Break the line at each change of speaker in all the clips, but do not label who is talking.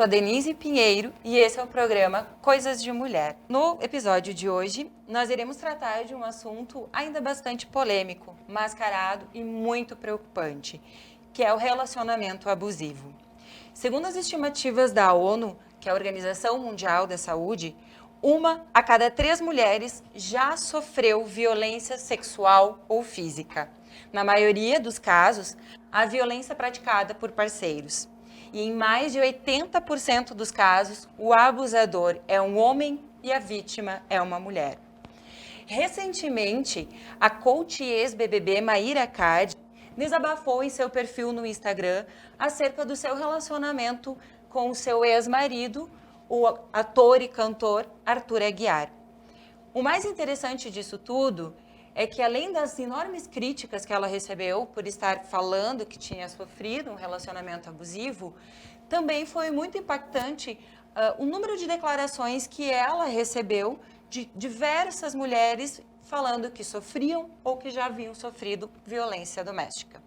sou a Denise Pinheiro e esse é o programa Coisas de Mulher. No episódio de hoje, nós iremos tratar de um assunto ainda bastante polêmico, mascarado e muito preocupante, que é o relacionamento abusivo. Segundo as estimativas da ONU, que é a Organização Mundial da Saúde, 1 a cada 3 mulheres já sofreu violência sexual ou física. Na maioria dos casos, a violência é praticada por parceiros. E em mais de 80% dos casos, o abusador é um homem e a vítima é uma mulher. Recentemente, a coach ex-BBB Mayra Card desabafou em seu perfil no Instagram acerca do seu relacionamento com o seu ex-marido, o ator e cantor Arthur Aguiar. O mais interessante disso tudo é que, além das enormes críticas que ela recebeu por estar falando que tinha sofrido um relacionamento abusivo, também foi muito impactante o número de declarações que ela recebeu de diversas mulheres falando que sofriam ou que já haviam sofrido violência doméstica.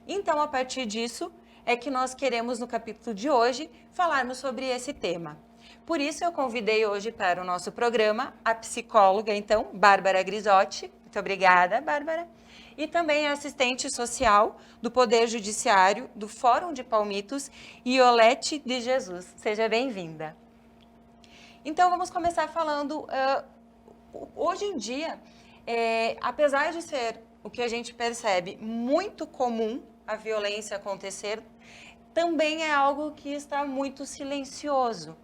Então, a partir disso, é que nós queremos, no capítulo de hoje, falarmos sobre esse tema. Por isso, eu convidei hoje para o nosso programa a psicóloga, então, Bárbara Grisotti. Muito obrigada, Bárbara. E também a assistente social do Poder Judiciário do Fórum de Palmitos, Iolete de Jesus. Seja bem-vinda. Então, vamos começar falando, hoje em dia, apesar de ser o que a gente percebe muito comum a violência acontecer, também é algo que está muito silencioso.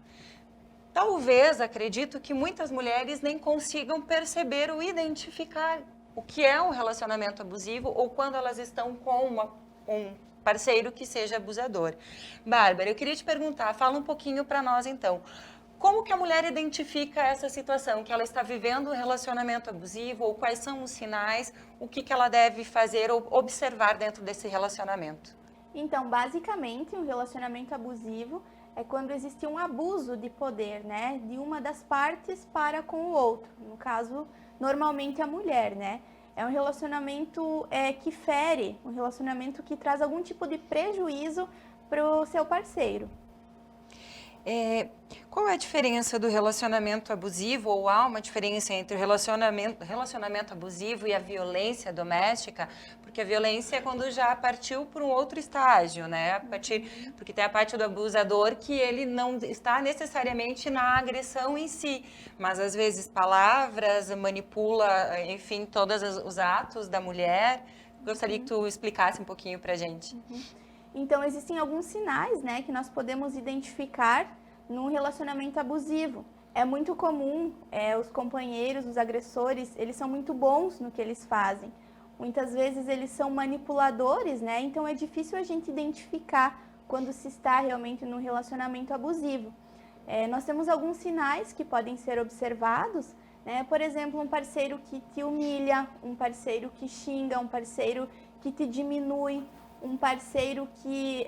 Talvez, acredito que muitas mulheres nem consigam perceber ou identificar o que é um relacionamento abusivo ou quando elas estão com um parceiro que seja abusador. Bárbara, eu queria te perguntar, fala um pouquinho para nós então, como que a mulher identifica essa situação, que ela está vivendo um relacionamento abusivo, ou quais são os sinais, o que ela deve fazer ou observar dentro desse relacionamento?
Então, basicamente, um relacionamento abusivo é quando existe um abuso de poder, né, de uma das partes para com o outro. No caso, normalmente a mulher, né? É um relacionamento que fere, um relacionamento que traz algum tipo de prejuízo para o seu parceiro.
Qual é a diferença do relacionamento abusivo, ou há uma diferença entre o relacionamento abusivo e a violência doméstica? Porque a violência é quando já partiu para um outro estágio, né? Porque tem a parte do abusador que ele não está necessariamente na agressão em si, mas às vezes palavras, manipula, enfim, todos os atos da mulher. Gostaria que tu explicasse um pouquinho para a gente.
Então, existem alguns sinais, né, que nós podemos identificar num relacionamento abusivo. É muito comum, os companheiros, os agressores, eles são muito bons no que eles fazem. Muitas vezes eles são manipuladores, né, então é difícil a gente identificar quando se está realmente num relacionamento abusivo. Nós temos alguns sinais que podem ser observados, né, por exemplo, um parceiro que te humilha, um parceiro que xinga, um parceiro que te diminui, um parceiro que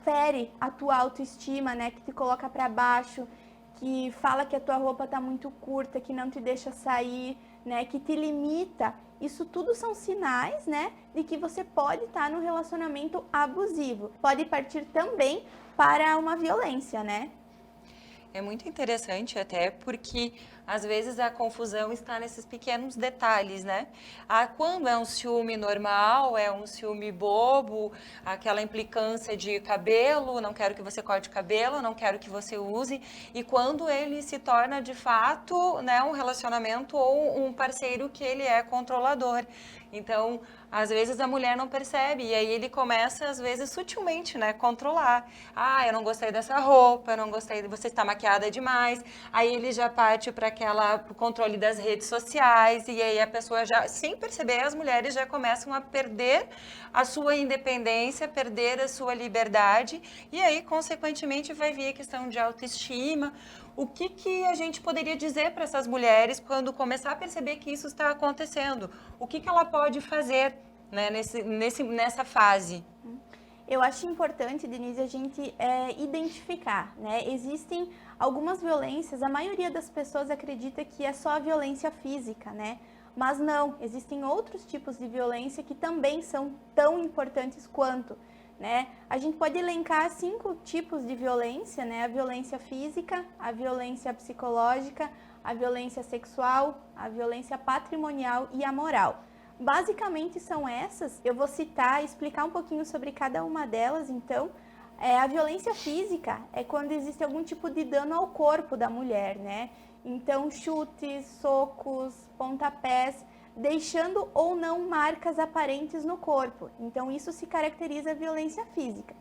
fere a tua autoestima, né, que te coloca para baixo, que fala que a tua roupa está muito curta, que não te deixa sair, né, que te limita. Isso tudo são sinais, né, de que você pode estar num relacionamento abusivo. Pode partir também para uma violência, né?
É muito interessante até porque às vezes a confusão está nesses pequenos detalhes, né? Quando é um ciúme normal, é um ciúme bobo, aquela implicância de cabelo, não quero que você corte cabelo, não quero que você use, e quando ele se torna de fato, né, um relacionamento ou um parceiro que ele é controlador. Então, às vezes a mulher não percebe e aí ele começa, às vezes, sutilmente, né, controlar. Eu não gostei dessa roupa, eu não gostei, você está maquiada demais. Aí ele já parte para o controle das redes sociais e aí a pessoa já, sem perceber, as mulheres já começam a perder a sua independência, perder a sua liberdade e aí, consequentemente, vai vir a questão de autoestima. O que a gente poderia dizer para essas mulheres quando começar a perceber que isso está acontecendo? O que ela pode fazer, né, nessa fase?
Eu acho importante, Denise, a gente identificar, né? Existem algumas violências, a maioria das pessoas acredita que é só a violência física, né? Mas não, existem outros tipos de violência que também são tão importantes quanto. né? A gente pode elencar 5 tipos de violência, né? A violência física, a violência psicológica, a violência sexual, a violência patrimonial e a moral. Basicamente são essas. Eu vou citar e explicar um pouquinho sobre cada uma delas, então. A violência física é quando existe algum tipo de dano ao corpo da mulher, né? Então, chutes, socos, pontapés, deixando ou não marcas aparentes no corpo. Então, isso se caracteriza a violência física.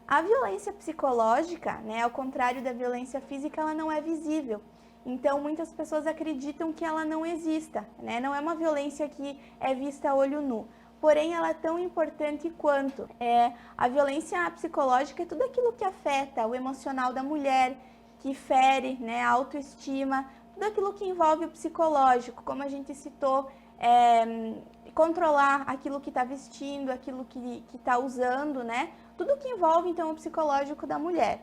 A violência psicológica, né, ao contrário da violência física, ela não é visível. Então, muitas pessoas acreditam que ela não exista, né? Não é uma violência que é vista a olho nu. Porém, ela é tão importante quanto. A violência psicológica é tudo aquilo que afeta o emocional da mulher, que fere, né, a autoestima, tudo aquilo que envolve o psicológico, como a gente citou, controlar aquilo que está vestindo, aquilo que está usando, né? Tudo que envolve, então, o psicológico da mulher.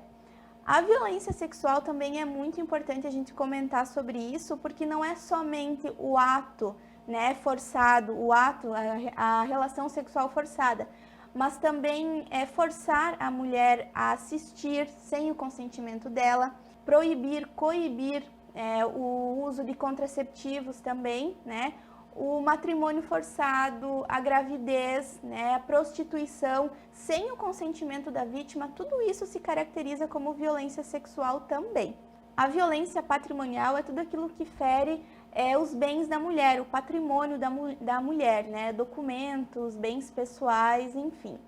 A violência sexual também é muito importante a gente comentar sobre isso, porque não é somente o ato, né, forçado, o ato, a relação sexual forçada, mas também é forçar a mulher a assistir sem o consentimento dela, proibir, coibir o uso de contraceptivos também, né? O matrimônio forçado, a gravidez, né, a prostituição, sem o consentimento da vítima, tudo isso se caracteriza como violência sexual também. A violência patrimonial é tudo aquilo que fere os bens da mulher, o patrimônio da mulher, né, documentos, bens pessoais, enfim.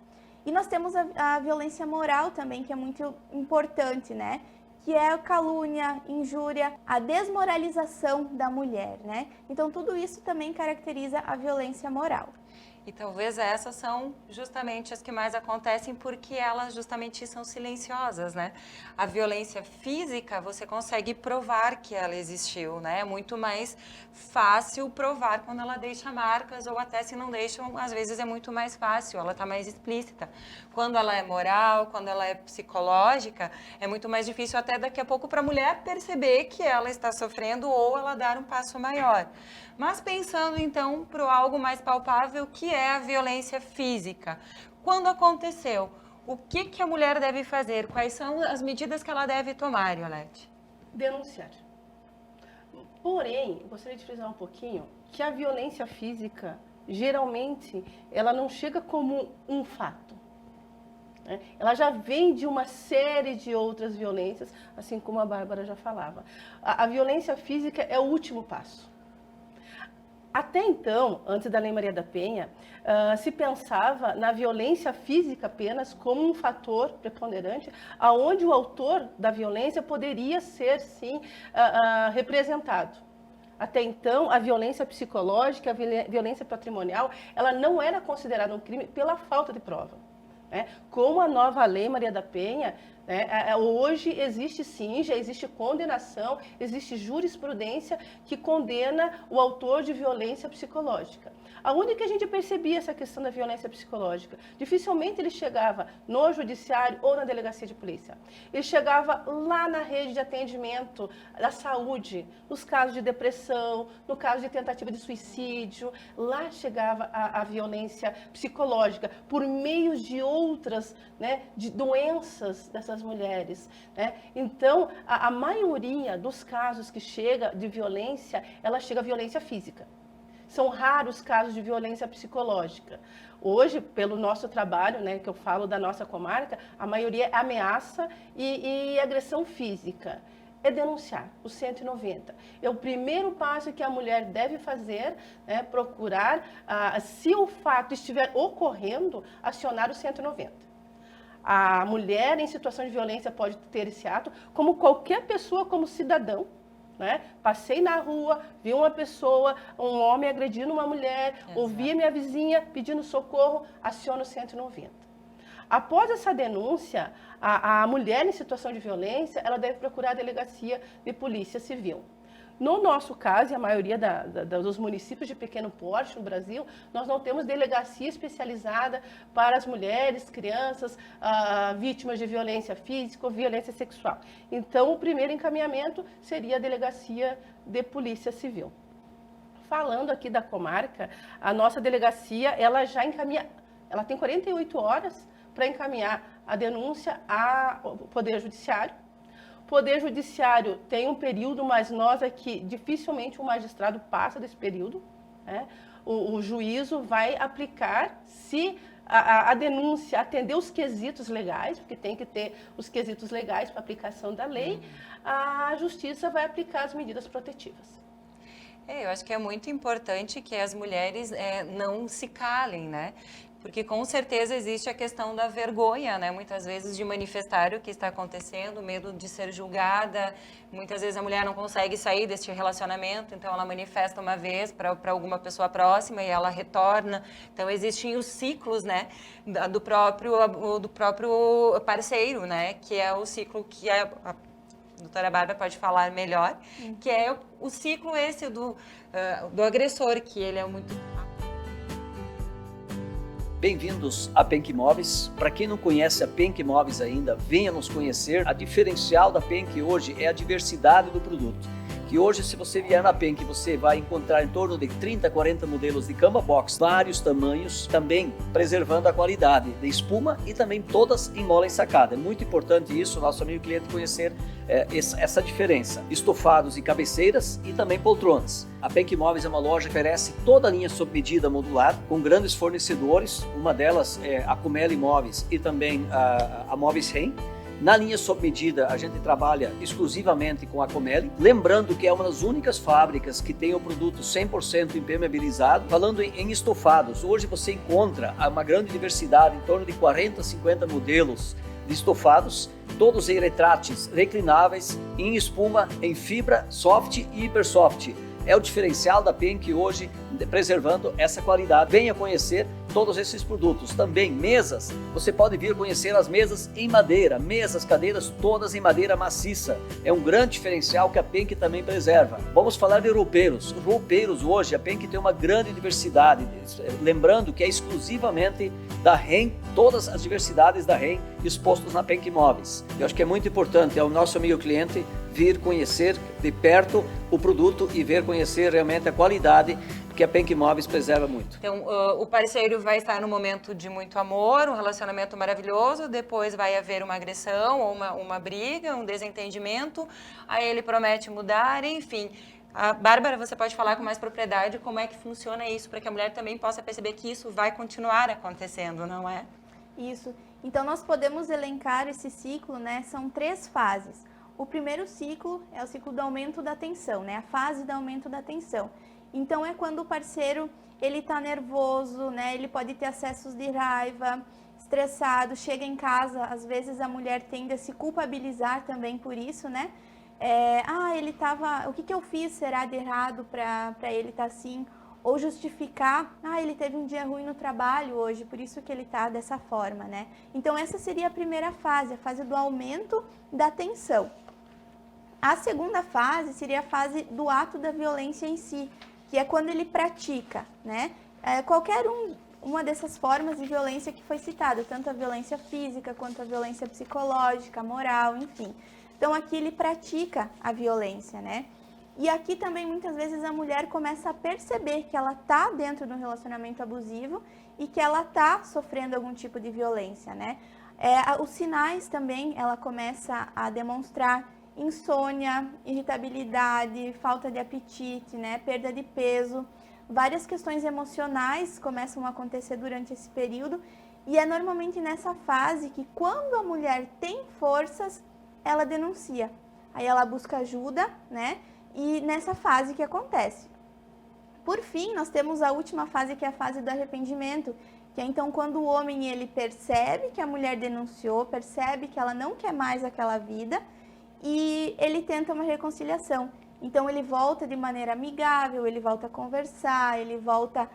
E nós temos a violência moral também, que é muito importante, né? Que é a calúnia, injúria, a desmoralização da mulher, né? Então, tudo isso também caracteriza a violência moral.
E talvez essas são justamente as que mais acontecem porque elas justamente são silenciosas, né? A violência física, você consegue provar que ela existiu, né? É muito mais fácil provar quando ela deixa marcas ou até se não deixam, às vezes é muito mais fácil, ela está mais explícita. Quando ela é moral, quando ela é psicológica, é muito mais difícil até daqui a pouco para a mulher perceber que ela está sofrendo ou ela dar um passo maior. Mas pensando então para algo mais palpável, que é a violência física. Quando aconteceu, o que a mulher deve fazer? Quais são as medidas que ela deve tomar, Iolete?
Denunciar. Porém, gostaria de frisar um pouquinho que a violência física, geralmente, ela não chega como um fato. Né? Ela já vem de uma série de outras violências, assim como a Bárbara já falava. A violência física é o último passo. Até então, antes da Lei Maria da Penha, se pensava na violência física apenas como um fator preponderante, aonde o autor da violência poderia ser, sim, representado. Até então, a violência psicológica, a violência patrimonial, ela não era considerada um crime pela falta de prova. Né? Com a nova Lei Maria da Penha, hoje existe sim, já existe condenação, existe jurisprudência que condena o autor de violência psicológica. Aonde que a gente percebia essa questão da violência psicológica? Dificilmente ele chegava no judiciário ou na delegacia de polícia. Ele chegava lá na rede de atendimento da saúde, nos casos de depressão, no caso de tentativa de suicídio. Lá chegava a violência psicológica por meio de outras, né, de doenças dessas mulheres. Né? Então, a maioria dos casos que chega de violência, ela chega a violência física. São raros casos de violência psicológica. Hoje, pelo nosso trabalho, né, que eu falo da nossa comarca, a maioria é ameaça e agressão física. É denunciar o 190. É o primeiro passo que a mulher deve fazer, né, procurar, se o fato estiver ocorrendo, acionar o 190. A mulher em situação de violência pode ter esse ato, como qualquer pessoa, como cidadão. Né? Passei na rua, vi uma pessoa, um homem agredindo uma mulher, exato, ouvi a minha vizinha pedindo socorro, aciono o 190. Após essa denúncia, a mulher em situação de violência, ela deve procurar a delegacia de polícia civil. No nosso caso, e a maioria dos municípios de pequeno porte no Brasil, nós não temos delegacia especializada para as mulheres, crianças, vítimas de violência física ou violência sexual. Então, o primeiro encaminhamento seria a delegacia de polícia civil. Falando aqui da comarca, a nossa delegacia, ela já encaminha, ela tem 48 horas para encaminhar a denúncia ao Poder Judiciário. O Poder Judiciário tem um período, mas nós aqui, dificilmente o magistrado passa desse período, né? O juízo vai aplicar se a denúncia atender os quesitos legais, porque tem que ter os quesitos legais para aplicação da lei, a justiça vai aplicar as medidas protetivas.
Eu acho que é muito importante que as mulheres não se calem, né? Porque com certeza existe a questão da vergonha, né? Muitas vezes de manifestar o que está acontecendo, medo de ser julgada. Muitas vezes a mulher não consegue sair deste relacionamento, então ela manifesta uma vez para alguma pessoa próxima e ela retorna. Então existem os ciclos, né? Do próprio parceiro, né? Que é o ciclo que a doutora Bárbara pode falar melhor, que é o ciclo esse do agressor, que ele é muito...
Bem-vindos à Penck Imóveis. Para quem não conhece a Penck Imóveis ainda, venha nos conhecer. A diferencial da Penck hoje é a diversidade do produto. Que hoje, se você vier na Penck, você vai encontrar em torno de 30, 40 modelos de cama box, vários tamanhos, também preservando a qualidade de espuma e também todas em mola ensacada. É muito importante isso, nosso amigo cliente conhecer essa diferença. Estofados e cabeceiras e também poltronas. A Penck Imóveis é uma loja que oferece toda a linha sob medida modular, com grandes fornecedores, uma delas é a Comeli Imóveis e também a Móveis Rem. Na linha sob medida, a gente trabalha exclusivamente com a Comeli, lembrando que é uma das únicas fábricas que tem o produto 100% impermeabilizado. Falando em estofados, hoje você encontra uma grande diversidade, em torno de 40, 50 modelos de estofados, todos em retráteis reclináveis, em espuma, em fibra, soft e hipersoft. É o diferencial da Penck hoje, preservando essa qualidade. Venha conhecer todos esses produtos. Também mesas, você pode vir conhecer as mesas em madeira, mesas, cadeiras todas em madeira maciça. É um grande diferencial que a Penck também preserva. Vamos falar de roupeiros. Roupeiros hoje, a Penck tem uma grande diversidade. Lembrando que é exclusivamente da REM, todas as diversidades da REM expostas na Penck Imóveis. Eu acho que é muito importante ao nosso amigo cliente vir conhecer de perto o produto e ver conhecer realmente a qualidade, porque a Penck Imóveis preserva muito.
Então, o parceiro vai estar num momento de muito amor, um relacionamento maravilhoso, depois vai haver uma agressão ou uma briga, um desentendimento, aí ele promete mudar, enfim. A Bárbara, você pode falar com mais propriedade como é que funciona isso, para que a mulher também possa perceber que isso vai continuar acontecendo, não é?
Isso. Então, nós podemos elencar esse ciclo, né? São 3 fases. O primeiro ciclo é o ciclo do aumento da tensão, né? A fase do aumento da tensão. Então, é quando o parceiro, ele tá nervoso, né? Ele pode ter acessos de raiva, estressado, chega em casa, às vezes a mulher tende a se culpabilizar também por isso, né? Ele tava... O que eu fiz será de errado para ele estar assim? Ou justificar, ele teve um dia ruim no trabalho hoje, por isso que ele tá dessa forma, né? Então, essa seria a primeira fase, a fase do aumento da tensão. A segunda fase seria a fase do ato da violência em si, que é quando ele pratica, né? Uma dessas formas de violência que foi citada, tanto a violência física quanto a violência psicológica, moral, enfim. Então, aqui ele pratica a violência, né? E aqui também, muitas vezes, a mulher começa a perceber que ela está dentro de um relacionamento abusivo e que ela está sofrendo algum tipo de violência, né? Os sinais também, ela começa a demonstrar insônia, irritabilidade, falta de apetite, né? Perda de peso. Várias questões emocionais começam a acontecer durante esse período e é normalmente nessa fase que, quando a mulher tem forças, ela denuncia. Aí ela busca ajuda, né? E nessa fase que acontece. Por fim, nós temos a última fase, que é a fase do arrependimento, que é então quando o homem ele percebe que a mulher denunciou, percebe que ela não quer mais aquela vida e ele tenta uma reconciliação. Então ele volta de maneira amigável, ele volta a conversar, ele volta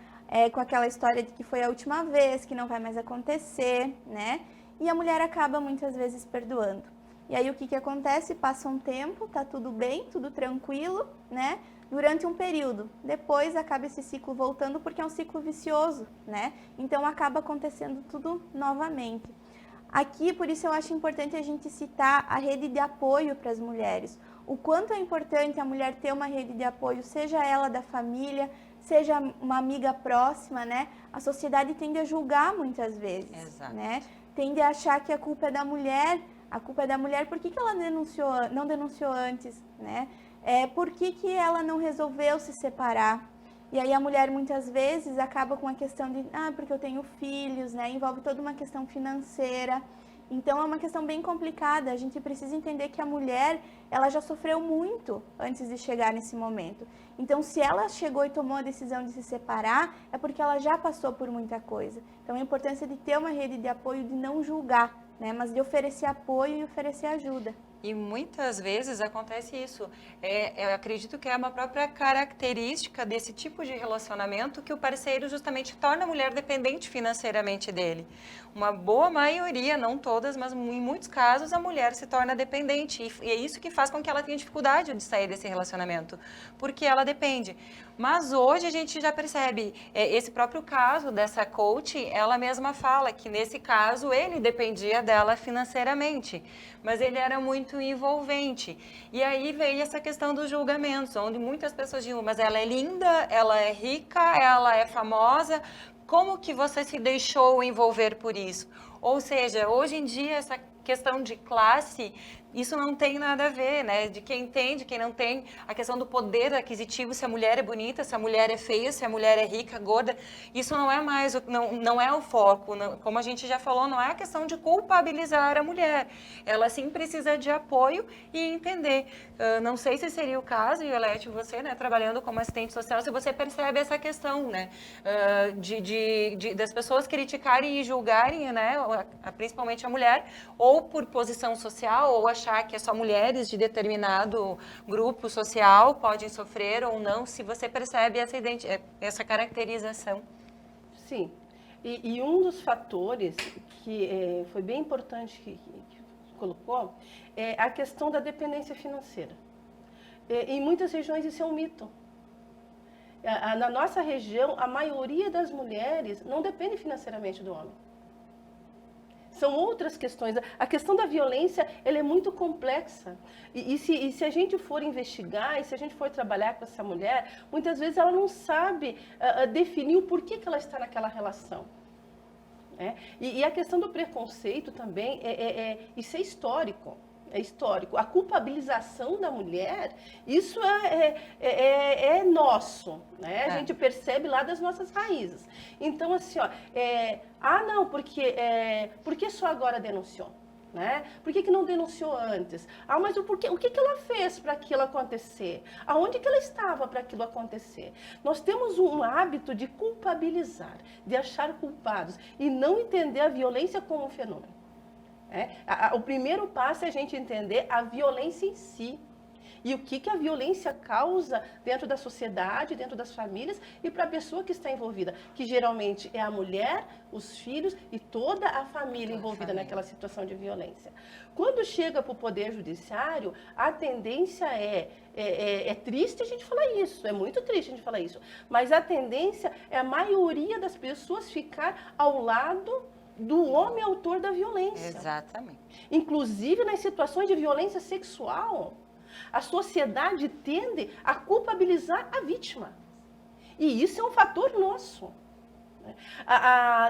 com aquela história de que foi a última vez, que não vai mais acontecer, né? E a mulher acaba muitas vezes perdoando. E aí o que acontece? Passa um tempo, tá tudo bem, tudo tranquilo, né? Durante um período. Depois acaba esse ciclo voltando porque é um ciclo vicioso, né? Então acaba acontecendo tudo novamente. Aqui, por isso eu acho importante a gente citar a rede de apoio para as mulheres. O quanto é importante a mulher ter uma rede de apoio, seja ela da família, seja uma amiga próxima, né? A sociedade tende a julgar muitas vezes,
Exato.
né? tende a achar que a culpa é da mulher. A culpa é da mulher, por que ela não denunciou antes, né? Por que ela não resolveu se separar? E aí a mulher muitas vezes acaba com a questão de, porque eu tenho filhos, né? Envolve toda uma questão financeira. Então é uma questão bem complicada. A gente precisa entender que a mulher, ela já sofreu muito antes de chegar nesse momento. Então se ela chegou e tomou a decisão de se separar, é porque ela já passou por muita coisa. Então a importância de ter uma rede de apoio, de não julgar, né? Mas de oferecer apoio e oferecer ajuda.
E muitas vezes acontece isso. Eu acredito que é uma própria característica desse tipo de relacionamento que o parceiro justamente torna a mulher dependente financeiramente dele. Uma boa maioria, não todas, mas em muitos casos, a mulher se torna dependente. E é isso que faz com que ela tenha dificuldade de sair desse relacionamento, porque ela depende. Mas hoje a gente já percebe, esse próprio caso dessa coach, ela mesma fala que nesse caso ele dependia dela financeiramente, mas ele era muito envolvente. E aí veio essa questão dos julgamentos, onde muitas pessoas dizem, mas ela é linda, ela é rica, ela é famosa, como que você se deixou envolver por isso? Ou seja, hoje em dia essa questão de classe, isso não tem nada a ver, né? De quem tem, de quem não tem, a questão do poder aquisitivo, se a mulher é bonita, se a mulher é feia, se a mulher é rica, gorda, isso não é mais, não é o foco, como a gente já falou, não é a questão de culpabilizar a mulher, ela sim precisa de apoio e entender. Não sei se seria o caso, Iolete, você, né, trabalhando como assistente social, se você percebe essa questão, né, das pessoas criticarem e julgarem, né, principalmente a mulher, ou por posição social, ou achar que é só mulheres de determinado grupo social podem sofrer ou não, se você percebe essa caracterização.
Sim, e um dos fatores que foi bem importante que colocou é a questão da dependência financeira. Em muitas regiões isso é um mito. Na nossa região, a maioria das mulheres não depende financeiramente do homem. São outras questões. A questão da violência, ela é muito complexa. E se a gente for investigar, e se a gente for trabalhar com essa mulher, muitas vezes ela não sabe definir o porquê que ela está naquela relação. E a questão do preconceito também, isso é histórico. É histórico. A culpabilização da mulher, isso é nosso, né? A gente percebe lá das nossas raízes. Então, assim, não, porque só agora denunciou? Né? Por que não denunciou antes? Mas o que ela fez para aquilo acontecer? Aonde que ela estava para aquilo acontecer? Nós temos um hábito de culpabilizar, de achar culpados e não entender a violência como um fenômeno. O primeiro passo é a gente entender a violência em si. E o que a violência causa dentro da sociedade, dentro das famílias e para a pessoa que está envolvida, que geralmente é a mulher, os filhos e toda a família envolvida naquela situação de violência. Quando chega para o Poder Judiciário, a tendência é triste a gente falar isso, é muito triste a gente falar isso, mas a tendência é a maioria das pessoas ficar ao lado do homem autor da violência.
Exatamente.
Inclusive nas situações de violência sexual, a sociedade tende a culpabilizar a vítima. E isso é um fator nosso.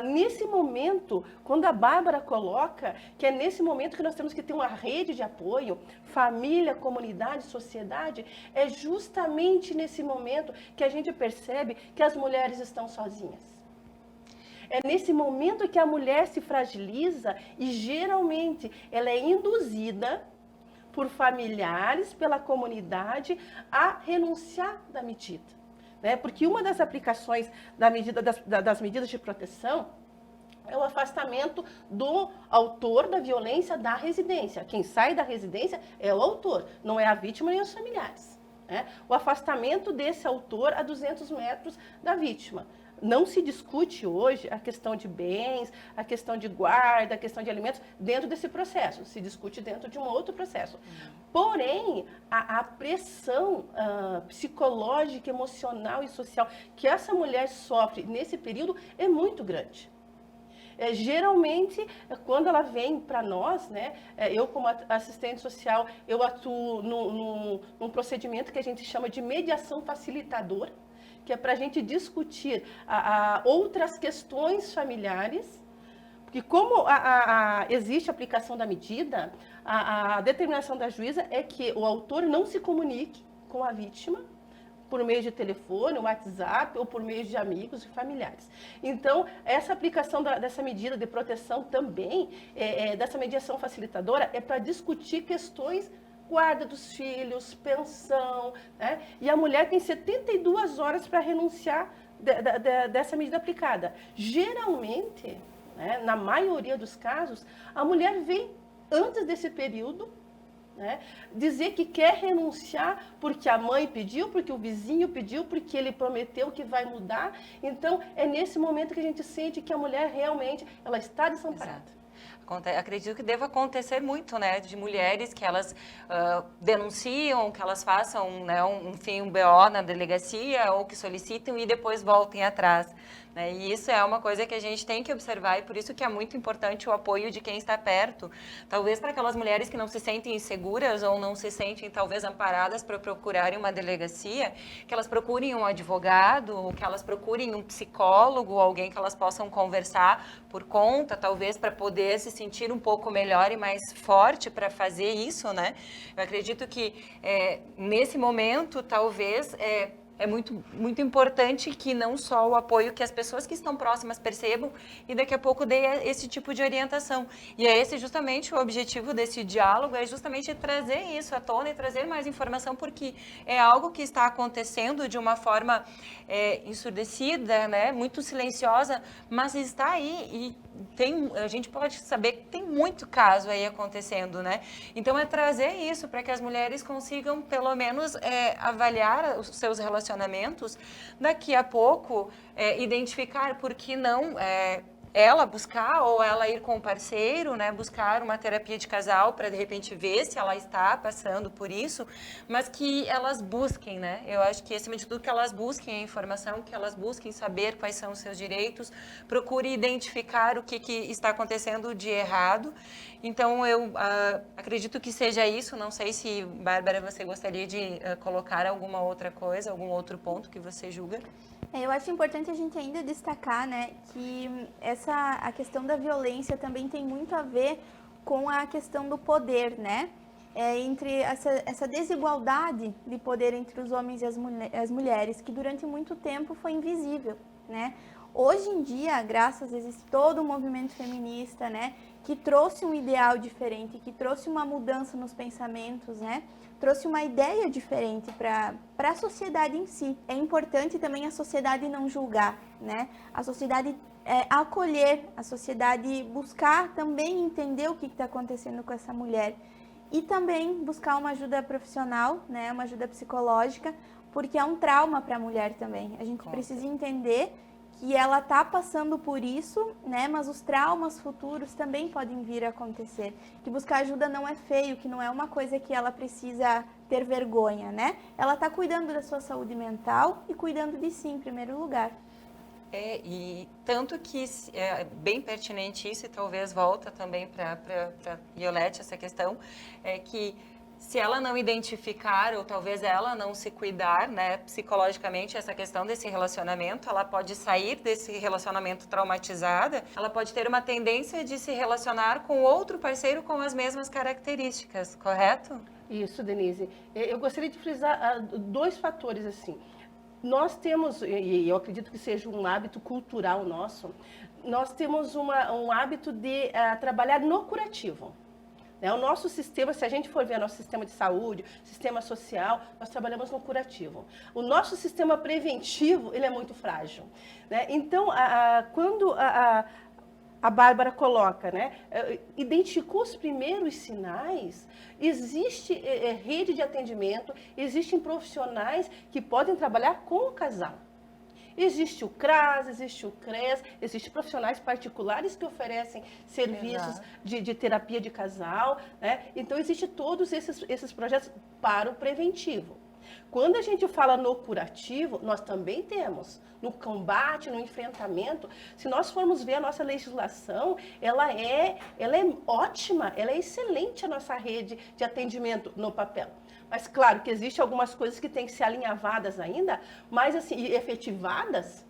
Nesse momento, quando a Bárbara coloca que é nesse momento que nós temos que ter uma rede de apoio, família, comunidade, sociedade, é justamente nesse momento que a gente percebe que as mulheres estão sozinhas. É nesse momento que a mulher se fragiliza e geralmente ela é induzida por familiares, pela comunidade, a renunciar da medida. Né? Porque uma das aplicações das medidas de proteção é o afastamento do autor da violência da residência. Quem sai da residência é o autor, não é a vítima nem os familiares. Né? O afastamento desse autor a 200 metros da vítima. Não se discute hoje a questão de bens, a questão de guarda, a questão de alimentos dentro desse processo. Se discute dentro de um outro processo. Porém, a pressão psicológica, emocional e social que essa mulher sofre nesse período é muito grande. Geralmente, quando ela vem para nós, né, eu como assistente social, eu atuo num procedimento que a gente chama de mediação facilitadora, que é para a gente discutir outras questões familiares, Porque como existe a aplicação da medida, a determinação da juíza é que o autor não se comunique com a vítima por meio de telefone, WhatsApp ou por meio de amigos e familiares. Então, essa aplicação dessa medida de proteção também, dessa mediação facilitadora, é para discutir questões guarda dos filhos, pensão, né? E a mulher tem 72 horas para renunciar dessa medida aplicada. Geralmente, né, na maioria dos casos, a mulher vem antes desse período, né, dizer que quer renunciar porque a mãe pediu, porque o vizinho pediu, porque ele prometeu que vai mudar. Então, é nesse momento que a gente sente que a mulher realmente ela está desamparada.
Exato. Acredito que deva acontecer muito, né, de mulheres que elas denunciam, que elas façam, né, um BO na delegacia ou que solicitam e depois voltem atrás. Né? E isso é uma coisa que a gente tem que observar e por isso que é muito importante o apoio de quem está perto. Talvez para aquelas mulheres que não se sentem inseguras ou não se sentem talvez amparadas para procurarem uma delegacia, que elas procurem um advogado, que elas procurem um psicólogo, alguém que elas possam conversar por conta, talvez para poder se sentir um pouco melhor e mais forte para fazer isso, né? Eu acredito que nesse momento, talvez... É muito importante que não só o apoio, que as pessoas que estão próximas percebam e daqui a pouco dê esse tipo de orientação. E é esse justamente o objetivo desse diálogo, é justamente trazer isso à tona e trazer mais informação, porque é algo que está acontecendo de uma forma ensurdecida, né? Muito silenciosa, mas está aí e a gente pode saber que tem muito caso aí acontecendo, né? Então é trazer isso para que as mulheres consigam pelo menos avaliar os seus relacionamentos, daqui a pouco identificar por que não ela buscar ou ela ir com o parceiro, né, buscar uma terapia de casal para de repente ver se ela está passando por isso, mas que elas busquem, né? Eu acho que acima de tudo que elas busquem a informação, que elas busquem saber quais são os seus direitos, procure identificar o que está acontecendo de errado. Então eu acredito que seja isso. Não sei se, Bárbara, você gostaria de colocar alguma outra coisa, algum outro ponto que você julga?
Eu acho importante a gente ainda destacar, né, que a questão da violência também tem muito a ver com a questão do poder, né? Entre essa desigualdade de poder entre os homens e as mulheres, que durante muito tempo foi invisível, né? Hoje em dia, graças a existe todo um movimento feminista, né, que trouxe um ideal diferente, que trouxe uma mudança nos pensamentos, né? Trouxe uma ideia diferente para a sociedade em si. É importante também a sociedade não julgar, né? A sociedade acolher, a sociedade buscar também entender o que está acontecendo com essa mulher e também buscar uma ajuda profissional, né? Uma ajuda psicológica, porque é um trauma para a mulher também. A gente precisa entender que ela está passando por isso, né? Mas os traumas futuros também podem vir a acontecer. Que buscar ajuda não é feio, que não é uma coisa que ela precisa ter vergonha, né? Ela está cuidando da sua saúde mental e cuidando de si em primeiro lugar.
E tanto que é bem pertinente isso, e talvez volta também para Violete essa questão, é que se ela não identificar ou talvez ela não se cuidar, né, psicologicamente, essa questão desse relacionamento, ela pode sair desse relacionamento traumatizada, ela pode ter uma tendência de se relacionar com outro parceiro com as mesmas características, correto?
Isso, Denise. Eu gostaria de frisar dois fatores assim. Nós temos, e eu acredito que seja um hábito cultural nosso, nós temos um hábito de trabalhar no curativo. O nosso sistema, se a gente for ver nosso sistema de saúde, sistema social, nós trabalhamos no curativo. O nosso sistema preventivo, ele é muito frágil, né? Então, quando a Bárbara coloca, né, identificou os primeiros sinais, existe rede de atendimento, existem profissionais que podem trabalhar com o casal. Existe o CRAS, existe o CRES, existem profissionais particulares que oferecem serviços de terapia de casal, né? Então, existem todos esses projetos para o preventivo. Quando a gente fala no curativo, nós também temos. No combate, no enfrentamento, se nós formos ver a nossa legislação, ela é ótima, ela é excelente a nossa rede de atendimento no papel. Mas claro que existem algumas coisas que têm que ser alinhavadas ainda, mas assim, e efetivadas,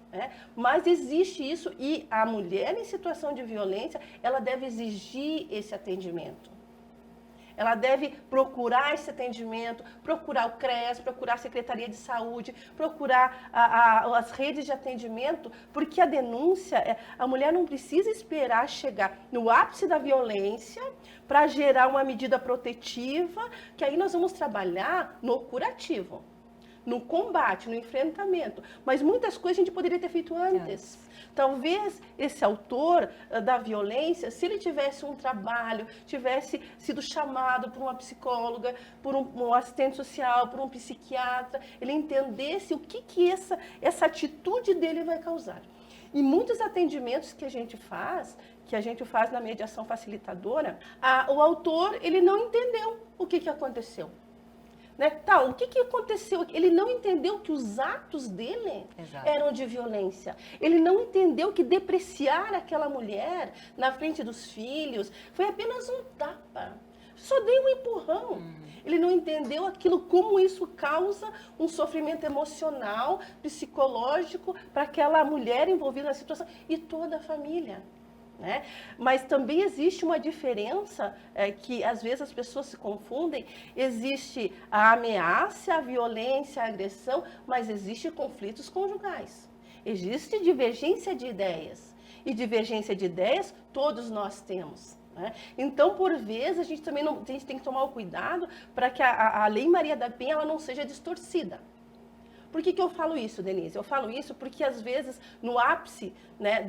Mas existe isso e a mulher em situação de violência, ela deve exigir esse atendimento. Ela deve procurar esse atendimento, procurar o CREAS, procurar a Secretaria de Saúde, procurar as redes de atendimento, porque a denúncia, a mulher não precisa esperar chegar no ápice da violência para gerar uma medida protetiva, que aí nós vamos trabalhar no curativo, no combate, no enfrentamento. Mas muitas coisas a gente poderia ter feito antes. Talvez esse autor da violência, se ele tivesse um trabalho, tivesse sido chamado por uma psicóloga, por um assistente social, por um psiquiatra, ele entendesse o que essa atitude dele vai causar. E muitos atendimentos que a gente faz na mediação facilitadora, o autor ele não entendeu o que aconteceu. Tá, o que aconteceu? Ele não entendeu que os atos dele eram de violência. Ele não entendeu que depreciar aquela mulher na frente dos filhos foi apenas um tapa. Só dei um empurrão. Ele não entendeu aquilo, como isso causa um sofrimento emocional, psicológico para aquela mulher envolvida na situação e toda a família. Mas também existe uma diferença que às vezes as pessoas se confundem. Existe a ameaça, a violência, a agressão, mas existe conflitos conjugais. Existe divergência de ideias. E divergência de ideias todos nós temos. Então, por vezes, a gente tem que tomar o cuidado para que a Lei Maria da Penha ela não seja distorcida. Por que eu falo isso, Denise? Eu falo isso porque, às vezes, no ápice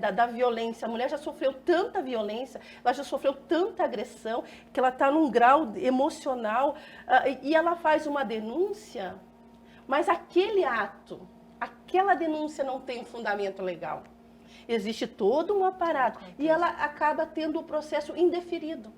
da violência, a mulher já sofreu tanta violência, ela já sofreu tanta agressão, que ela está num grau emocional e ela faz uma denúncia, mas aquele ato, aquela denúncia não tem um fundamento legal. Existe todo um aparato e ela acaba tendo o processo indeferido.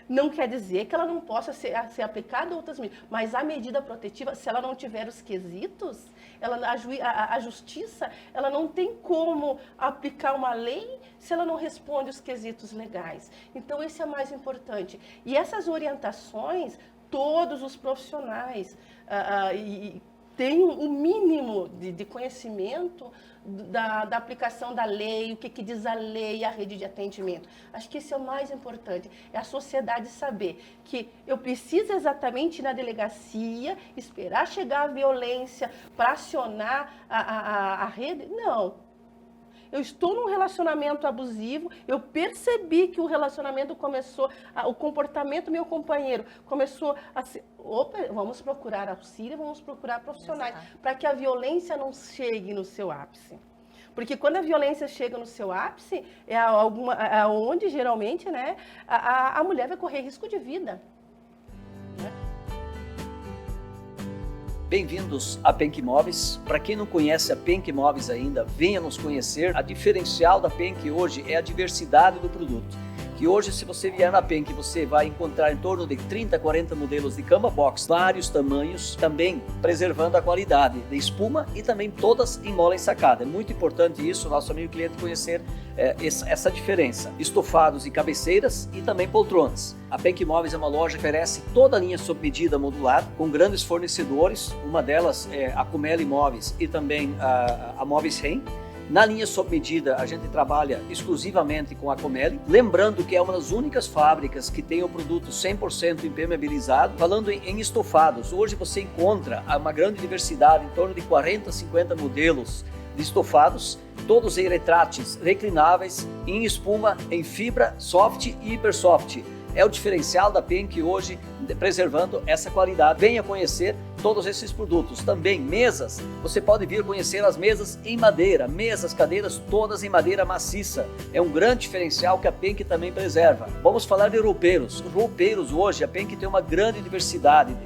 Não quer dizer que ela não possa ser aplicada a outras medidas, mas a medida protetiva, se ela não tiver os quesitos, a justiça ela não tem como aplicar uma lei se ela não responde os quesitos legais. Então, esse é mais importante. E essas orientações, todos os profissionais têm um mínimo de conhecimento da aplicação da lei, o que diz a lei e a rede de atendimento. Acho que isso é o mais importante, é a sociedade saber que eu preciso exatamente ir na delegacia, esperar chegar a violência para acionar a rede. Não. Eu estou num relacionamento abusivo, eu percebi que o relacionamento começou, o comportamento do meu companheiro começou a ser... Opa, vamos procurar auxílio, vamos procurar profissionais, para que a violência não chegue no seu ápice. Porque quando a violência chega no seu ápice, é onde geralmente a mulher vai correr risco de vida.
Bem-vindos a Penck Imóveis. Para quem não conhece a Penck Imóveis ainda, venha nos conhecer. A diferencial da Penck hoje é a diversidade do produto. Que hoje, se você vier na Penck, você vai encontrar em torno de 30, 40 modelos de cama box, vários tamanhos, também preservando a qualidade de espuma e também todas em mola ensacada. É muito importante isso, nosso amigo cliente conhecer essa diferença. Estofados e cabeceiras e também poltronas. A Penck Imóveis é uma loja que oferece toda a linha sob medida modular, com grandes fornecedores, uma delas é a Comeli Imóveis e também a Móveis Rem. Na linha sob medida, a gente trabalha exclusivamente com a Comeli, lembrando que é uma das únicas fábricas que tem o produto 100% impermeabilizado. Falando em estofados, hoje você encontra uma grande diversidade, em torno de 40, 50 modelos de estofados, todos em retráteis reclináveis, em espuma, em fibra, soft e hipersoft. É o diferencial da Penck hoje, preservando essa qualidade. Venha conhecer todos esses produtos. Também mesas, você pode vir conhecer as mesas em madeira, mesas, cadeiras todas em madeira maciça. É um grande diferencial que a Penck também preserva. Vamos falar de roupeiros. Roupeiros hoje, a Penck tem uma grande diversidade,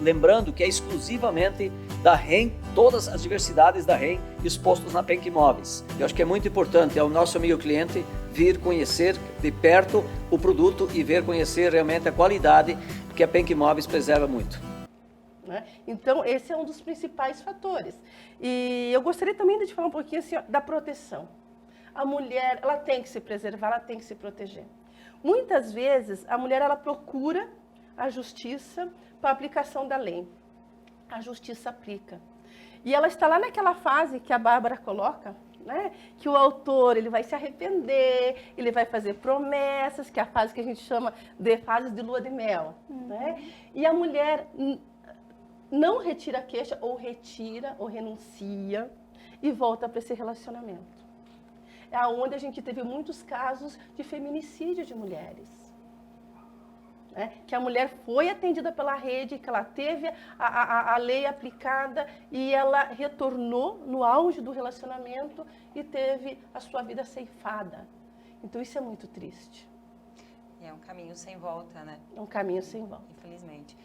lembrando que é exclusivamente da REM, todas as diversidades da REM expostas na Penck Imóveis. Eu acho que é muito importante, é o nosso amigo cliente vir conhecer de perto o produto e ver conhecer realmente a qualidade, que a Penck Imóveis preserva muito.
Então, esse é um dos principais fatores. E eu gostaria também de falar um pouquinho assim, da proteção. A mulher, ela tem que se preservar, ela tem que se proteger. Muitas vezes, a mulher ela procura a justiça para a aplicação da lei. A justiça aplica. E ela está lá naquela fase que a Bárbara coloca, né? Que o autor ele vai se arrepender, ele vai fazer promessas, que é a fase que a gente chama de fases de lua de mel. Né? E a mulher não retira a queixa, ou retira, ou renuncia, e volta para esse relacionamento. É onde a gente teve muitos casos de feminicídio de mulheres. Né? Que a mulher foi atendida pela rede, que ela teve a lei aplicada e ela retornou no auge do relacionamento e teve a sua vida ceifada. Então isso é muito triste.
E é um caminho sem volta, né?
É um caminho sem volta.
Infelizmente.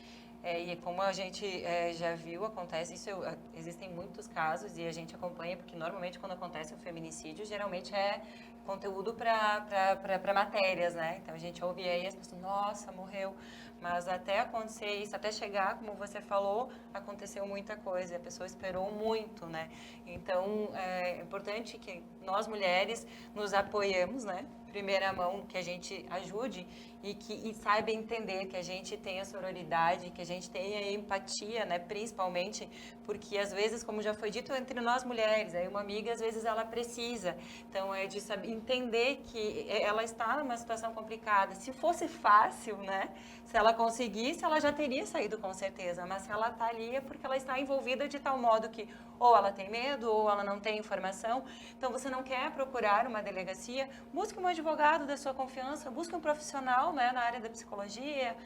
E como a gente já viu, acontece isso, existem muitos casos e a gente acompanha, porque normalmente quando acontece um feminicídio, geralmente é conteúdo para matérias, né? Então a gente ouve aí as pessoas, nossa, morreu. Mas até acontecer isso, até chegar, como você falou, aconteceu muita coisa, a pessoa esperou muito, né? Então é importante que nós mulheres nos apoiemos, né? Primeira mão, que a gente ajude e saiba entender que a gente tenha sororidade, que a gente tenha empatia, né? Principalmente porque às vezes, como já foi dito, entre nós mulheres, aí uma amiga às vezes ela precisa, então é de saber entender que ela está numa situação complicada. Se fosse fácil, né? Se ela conseguisse, ela já teria saído com certeza, mas se ela está ali é porque ela está envolvida de tal modo que ou ela tem medo ou ela não tem informação. Então você não quer procurar uma delegacia, busque um advogado da sua confiança, busque um profissional, né, na área da psicologia,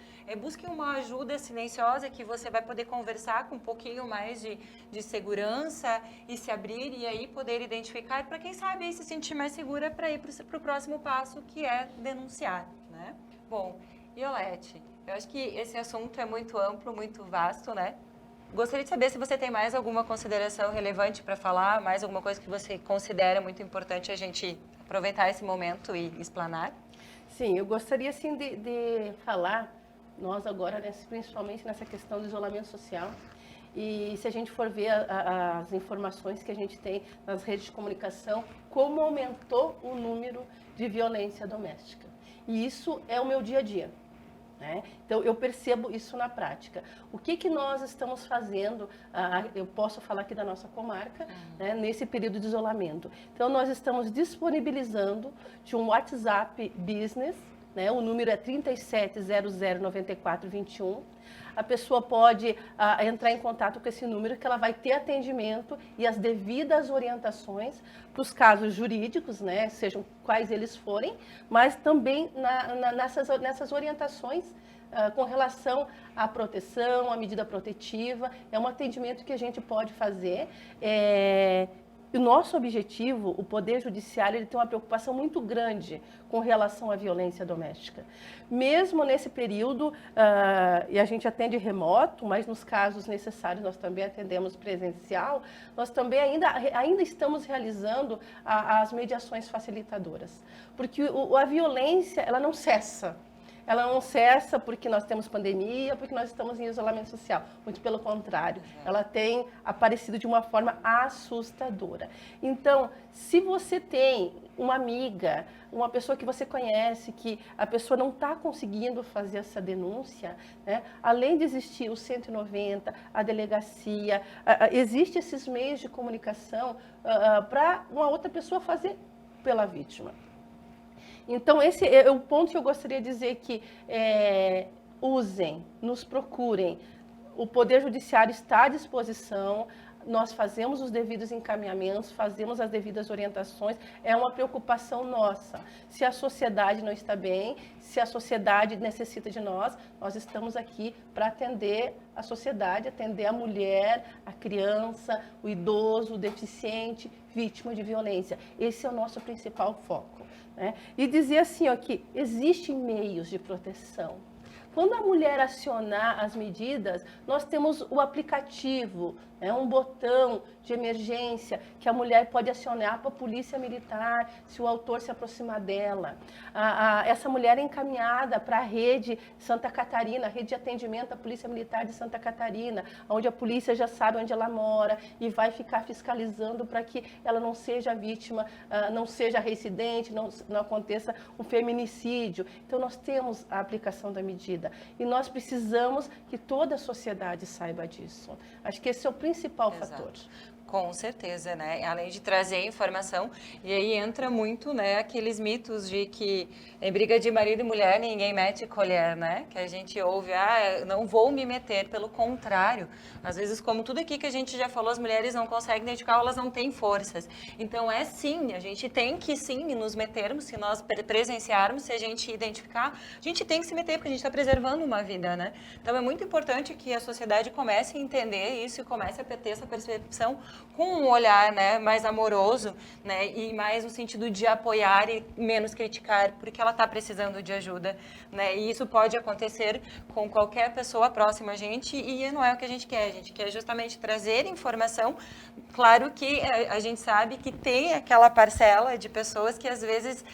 busque uma ajuda silenciosa que você vai poder conversar com um pouquinho mais de segurança e se abrir e aí poder identificar para quem sabe aí se sentir mais segura para ir para o próximo passo, que é denunciar, né? Bom, Iolete, eu acho que esse assunto é muito amplo, muito vasto, né? Gostaria de saber se você tem mais alguma consideração relevante para falar, mais alguma coisa que você considera muito importante a gente aproveitar esse momento e explanar.
Sim, eu gostaria sim de falar, nós agora, principalmente nessa questão do isolamento social, e se a gente for ver as informações que a gente tem nas redes de comunicação, como aumentou o número de violência doméstica. E isso é o meu dia a dia. Né? Então, eu percebo isso na prática. O que nós estamos fazendo, eu posso falar aqui da nossa comarca, né, nesse período de isolamento. Então, nós estamos disponibilizando de um WhatsApp Business, né, o número é 37009421. A pessoa pode entrar em contato com esse número, que ela vai ter atendimento e as devidas orientações para os casos jurídicos, né, sejam quais eles forem, mas também nessas orientações com relação à proteção, à medida protetiva. É um atendimento que a gente pode fazer. O nosso objetivo, o Poder Judiciário, ele tem uma preocupação muito grande com relação à violência doméstica. Mesmo nesse período, e a gente atende remoto, mas nos casos necessários nós também atendemos presencial, nós também ainda estamos realizando as mediações facilitadoras. Porque a violência, ela não cessa. Ela não cessa porque nós temos pandemia, porque nós estamos em isolamento social. Muito pelo contrário, ela tem aparecido de uma forma assustadora. Então, se você tem uma amiga, uma pessoa que você conhece, que a pessoa não está conseguindo fazer essa denúncia, né? Além de existir o 190, a delegacia, existem esses meios de comunicação para uma outra pessoa fazer pela vítima. Então, esse é o ponto que eu gostaria de dizer, que usem, nos procurem. O Poder Judiciário está à disposição, nós fazemos os devidos encaminhamentos, fazemos as devidas orientações, é uma preocupação nossa. Se a sociedade não está bem, se a sociedade necessita de nós estamos aqui para atender a sociedade, atender a mulher, a criança, o idoso, o deficiente, vítima de violência. Esse é o nosso principal foco. Né? E dizer assim, que existem meios de proteção. Quando a mulher acionar as medidas, nós temos o aplicativo, um botão de emergência que a mulher pode acionar para a polícia militar se o autor se aproximar dela. Essa mulher é encaminhada para a rede Santa Catarina, a rede de atendimento à Polícia Militar de Santa Catarina, onde a polícia já sabe onde ela mora e vai ficar fiscalizando para que ela não seja vítima, não seja reincidente, não aconteça um feminicídio. Então, nós temos a aplicação da medida. vida. E nós precisamos que toda a sociedade saiba disso. Acho que esse é o principal fator.
Com certeza, né? Além de trazer informação, e aí entra muito, né, aqueles mitos de que em briga de marido e mulher ninguém mete colher, né? Que a gente ouve, não vou me meter, pelo contrário. Às vezes, como tudo aqui que a gente já falou, as mulheres não conseguem identificar, elas não têm forças. Então, sim, a gente tem que sim nos metermos, se nós presenciarmos, se a gente identificar, a gente tem que se meter, porque a gente está preservando uma vida, né? Então, é muito importante que a sociedade comece a entender isso e comece a ter essa percepção com um olhar, né, mais amoroso, né, e mais no sentido de apoiar e menos criticar, porque ela está precisando de ajuda, né, e isso pode acontecer com qualquer pessoa próxima a gente e não é o que a gente quer justamente trazer informação. Claro que a gente sabe que tem aquela parcela de pessoas que às vezes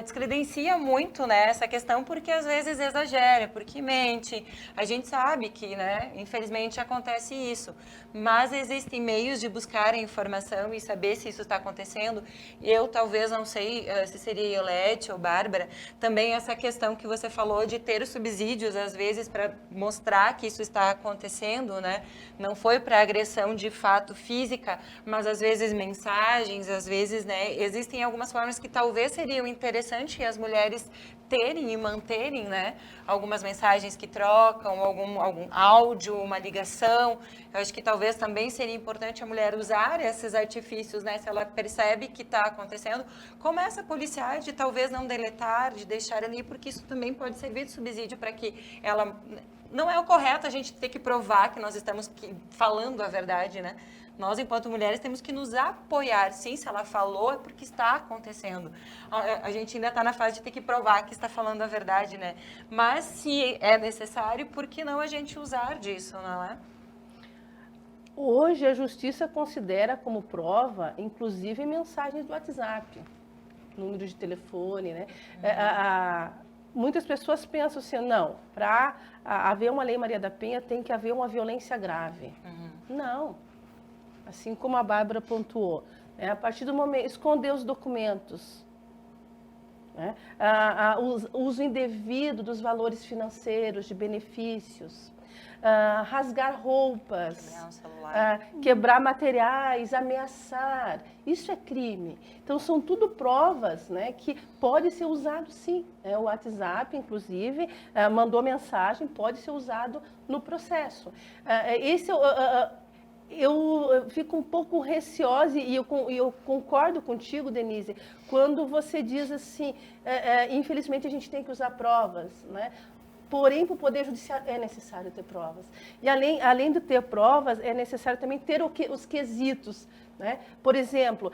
descredencia muito, né, essa questão, porque às vezes exagera, porque mente. A gente sabe que, né, infelizmente acontece isso, mas existem meios de buscar a informação e saber se isso está acontecendo. Eu talvez não sei se seria Iolete ou Bárbara, também essa questão que você falou de ter os subsídios, às vezes, para mostrar que isso está acontecendo, né, não foi para agressão de fato física, mas às vezes mensagens, às vezes, né, existem algumas formas que talvez seriam interessantes as mulheres terem e manterem, né, algumas mensagens que trocam, algum áudio, uma ligação. Eu acho que talvez também seria importante a mulher usar esses artifícios, né, se ela percebe que está acontecendo, começa a policiar de talvez não deletar, de deixar ali, porque isso também pode servir de subsídio para que ela... Não é o correto a gente ter que provar que nós estamos falando a verdade, né? Nós, enquanto mulheres, temos que nos apoiar. Sim, se ela falou, é porque está acontecendo. A gente ainda está na fase de ter que provar que está falando a verdade, né? Mas, se é necessário, por que não a gente usar disso, não é?
Hoje, a Justiça considera como prova, inclusive, mensagens do WhatsApp, número de telefone, né? Muitas pessoas pensam assim, não, para haver uma Lei Maria da Penha tem que haver uma violência grave. Não. Assim como a Bárbara pontuou, né? A partir do momento, esconder os documentos, né? O uso indevido dos valores financeiros, de benefícios, rasgar roupas, quebrar materiais, ameaçar, isso é crime. Então, são tudo provas, né, que pode ser usado sim. O WhatsApp, inclusive, mandou mensagem, pode ser usado no processo. Eu fico um pouco receosa e eu concordo contigo, Denise, quando você diz assim, infelizmente a gente tem que usar provas, né? Porém, para o Poder Judiciário é necessário ter provas. E além de ter provas, é necessário também ter os quesitos, né? Por exemplo,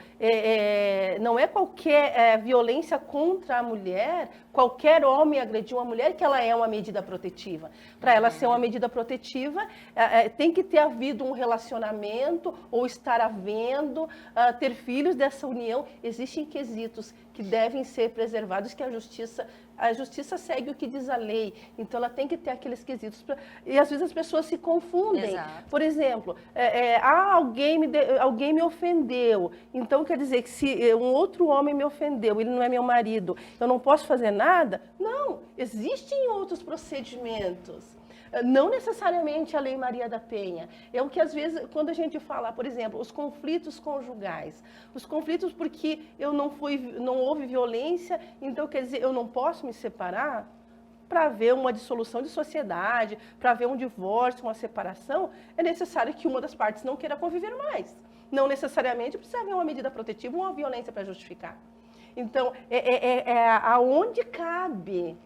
não é qualquer violência contra a mulher, qualquer homem agredir uma mulher, que ela é uma medida protetiva. Para ela ser uma medida protetiva, tem que ter havido um relacionamento, ou estar havendo, ter filhos dessa união. Existem quesitos que devem ser preservados, que a justiça segue o que diz a lei, então ela tem que ter aqueles quesitos. E às vezes as pessoas se confundem.
Exato.
Por exemplo, alguém me ofendeu, então quer dizer que se um outro homem me ofendeu, ele não é meu marido, eu não posso fazer nada? Não, existem outros procedimentos. Não necessariamente a Lei Maria da Penha. É o que, às vezes, quando a gente fala, por exemplo, os conflitos conjugais. Os conflitos porque não houve violência, então, quer dizer, eu não posso me separar? Para haver uma dissolução de sociedade, para haver um divórcio, uma separação, é necessário que uma das partes não queira conviver mais. Não necessariamente precisa haver uma medida protetiva ou uma violência para justificar. Então, aonde cabe,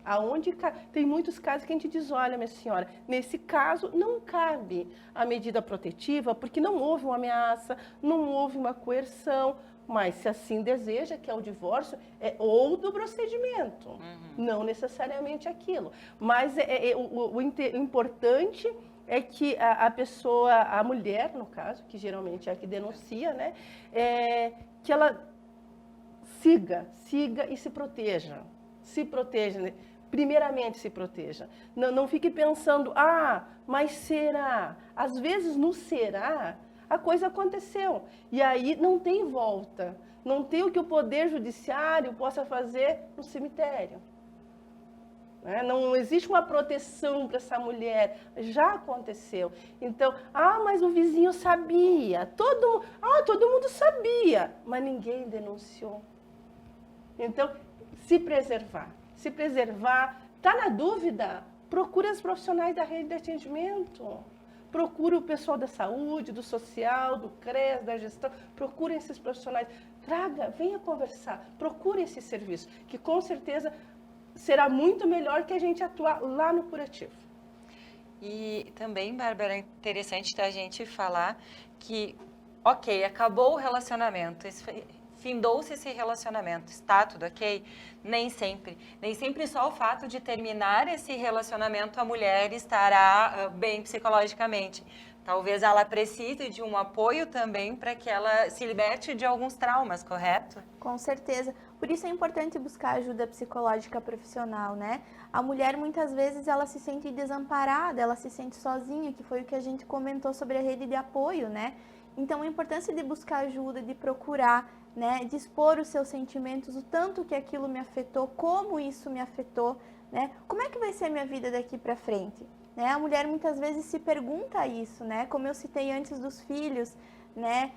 tem muitos casos que a gente diz, olha, minha senhora, nesse caso não cabe a medida protetiva, porque não houve uma ameaça, não houve uma coerção, mas se assim deseja, que é o divórcio, é outro procedimento, não necessariamente aquilo. Mas o importante é que a pessoa, a mulher, no caso, que geralmente é a que denuncia, né, que ela siga e se proteja. Se proteja, né? Primeiramente se proteja. Não fique pensando, mas será? Às vezes no será, a coisa aconteceu. E aí não tem volta. Não tem o que o Poder Judiciário possa fazer no cemitério. né? Não existe uma proteção para essa mulher, já aconteceu. Então, mas o vizinho sabia, todo mundo sabia, mas ninguém denunciou. Então, se preservar, está na dúvida, procure os profissionais da rede de atendimento, procure o pessoal da saúde, do social, do CRES, da gestão, procure esses profissionais, venha conversar, procure esse serviço, que com certeza será muito melhor que a gente atuar lá no curativo.
E também, Bárbara, é interessante a gente falar que, ok, acabou o relacionamento, findou-se esse relacionamento, está tudo ok? Nem sempre. Nem sempre só o fato de terminar esse relacionamento a mulher estará bem psicologicamente. Talvez ela precise de um apoio também para que ela se liberte de alguns traumas, correto?
Com certeza. Por isso é importante buscar ajuda psicológica profissional, né? A mulher, muitas vezes, ela se sente desamparada, ela se sente sozinha, que foi o que a gente comentou sobre a rede de apoio, né? Então, a importância de buscar ajuda, de procurar, né? De expor os seus sentimentos, o tanto que aquilo me afetou, como isso me afetou, né? Como é que vai ser a minha vida daqui para frente? Né? A mulher muitas vezes se pergunta isso, né? Como eu citei antes dos filhos, né?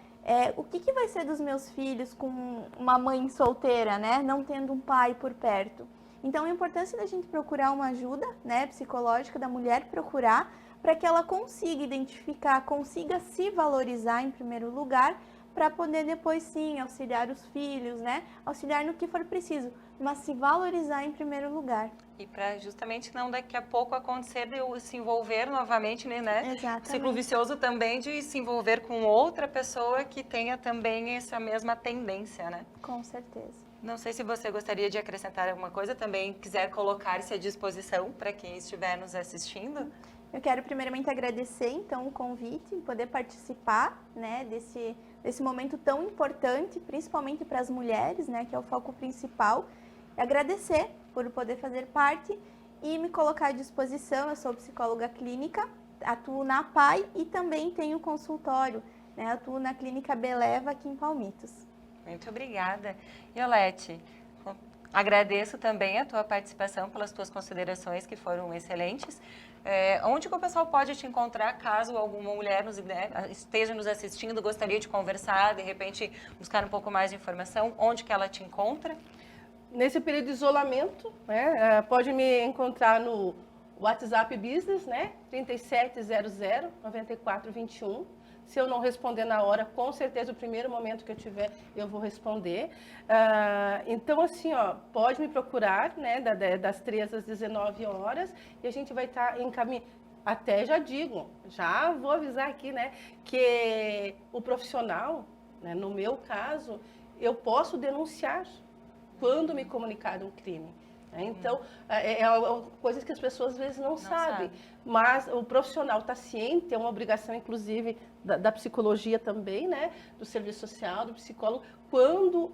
O que vai ser dos meus filhos com uma mãe solteira, né? Não tendo um pai por perto. Então, a importância da gente procurar uma ajuda, né? Psicológica, da mulher procurar, para que ela consiga identificar, consiga se valorizar em primeiro lugar, para poder depois sim auxiliar os filhos, né? Auxiliar no que for preciso, mas se valorizar em primeiro lugar.
E para justamente não daqui a pouco acontecer de eu se envolver novamente, né?
Exatamente.
Ciclo vicioso também de se envolver com outra pessoa que tenha também essa mesma tendência, né?
Com certeza.
Não sei se você gostaria de acrescentar alguma coisa, também quiser colocar-se à disposição para quem estiver nos assistindo.
Eu quero primeiramente agradecer, então, o convite, poder participar, né, desse momento tão importante, principalmente para as mulheres, né, que é o foco principal. E agradecer por poder fazer parte e me colocar à disposição. Eu sou psicóloga clínica, atuo na PAI e também tenho consultório, né, atuo na Clínica Beleva aqui em Palmitos.
Muito obrigada. Iolete, agradeço também a tua participação, pelas tuas considerações que foram excelentes. Onde que o pessoal pode te encontrar caso alguma mulher esteja nos assistindo, gostaria de conversar, de repente buscar um pouco mais de informação, onde que ela te encontra?
Nesse período de isolamento, né, pode me encontrar no WhatsApp Business, né, 3700-9421. Se eu não responder na hora, com certeza o primeiro momento que eu tiver, eu vou responder. Então, assim, pode me procurar, né, das 13 às 19 horas, e a gente vai estar encaminhando. Até já digo, já vou avisar aqui, né, que o profissional, né, no meu caso, eu posso denunciar quando me comunicar um crime. Então, coisas que as pessoas às vezes não sabem. Mas o profissional está ciente, é uma obrigação, inclusive, da psicologia também, né? Do serviço social, do psicólogo, quando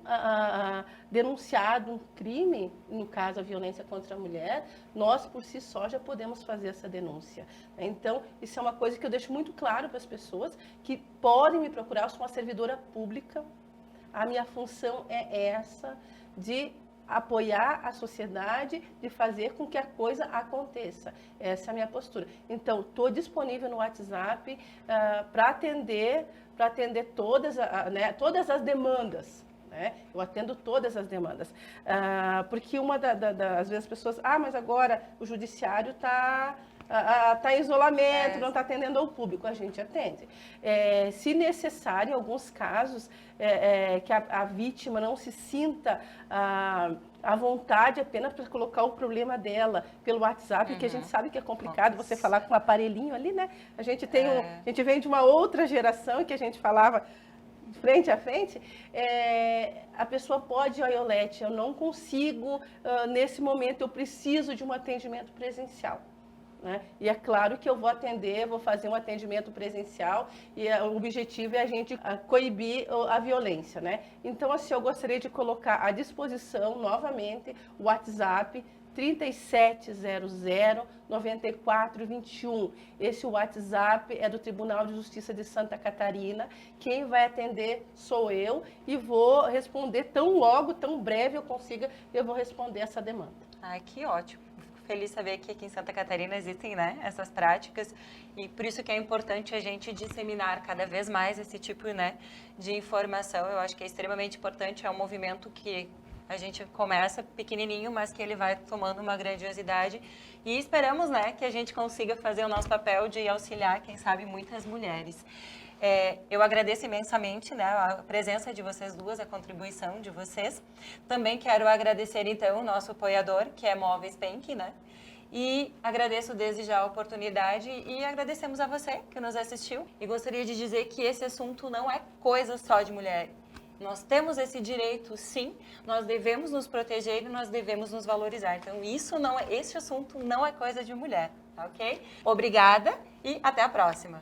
denunciado um crime, no caso a violência contra a mulher, nós por si só já podemos fazer essa denúncia. Então, isso é uma coisa que eu deixo muito claro para as pessoas, que podem me procurar. Eu sou uma servidora pública, a minha função é essa, de apoiar a sociedade, de fazer com que a coisa aconteça. Essa é a minha postura. Então, estou disponível no WhatsApp para atender todas as demandas. Né? Eu atendo todas as demandas. Porque às vezes as pessoas, mas agora o judiciário está em isolamento, não está atendendo ao público. A gente atende. Se necessário, em alguns casos, que a vítima não se sinta à vontade apenas para colocar o problema dela pelo WhatsApp, que a gente sabe que é complicado você falar com um aparelhinho ali, né? A gente vem de uma outra geração que a gente falava frente a frente, a pessoa pode, Iolete, eu não consigo, nesse momento, eu preciso de um atendimento presencial. Né? E é claro que eu vou fazer um atendimento presencial e o objetivo é a gente coibir a violência, né? Então, assim, eu gostaria de colocar à disposição novamente o WhatsApp 3700-9421. Esse WhatsApp é do Tribunal de Justiça de Santa Catarina. Quem vai atender sou eu e vou responder tão breve eu consiga, eu vou responder essa demanda.
Ai, que ótimo. Fico feliz saber que aqui em Santa Catarina existem, né, essas práticas, e por isso que é importante a gente disseminar cada vez mais esse tipo, né, de informação. Eu acho que é extremamente importante, é um movimento que a gente começa pequenininho, mas que ele vai tomando uma grandiosidade, e esperamos, né, que a gente consiga fazer o nosso papel de auxiliar, quem sabe, muitas mulheres. Eu agradeço imensamente, né, a presença de vocês duas, a contribuição de vocês. Também quero agradecer, então, o nosso apoiador, que é Móveis Penck, né? E agradeço desde já a oportunidade e agradecemos a você que nos assistiu. E gostaria de dizer que esse assunto não é coisa só de mulher. Nós temos esse direito, sim, nós devemos nos proteger e nós devemos nos valorizar. Então, esse assunto não é coisa de mulher, tá ok? Obrigada e até a próxima.